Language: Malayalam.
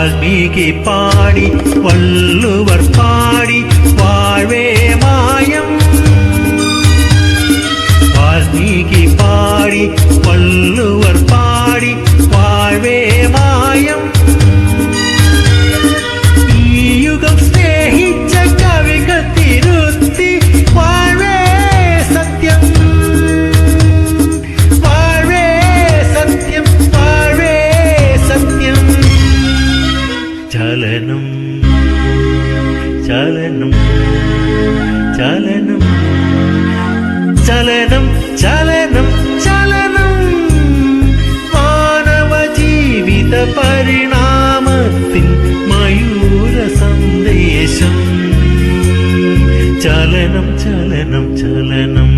വാൽമീകി പാടി വള്ളുവർ പാടി വാഴവേ മായം. വാൽമീകി പാടി വള്ളുവർ പാടി വാഴവേ മായം. ഈ യുഗം സ്നേഹിച്ച കവികൾ തിരുത്തി വാഴവേ സത്യം. വാഴവേ സത്യം. വാഴവേ സത്യം. ചലനം ചലനം ചലനം ചലനം ചലനം ചലനം മാനവ ജീവിത പരിണാമത്തിൻ മയൂര സന്ദേശം. ചലനം ചലനം ചലനം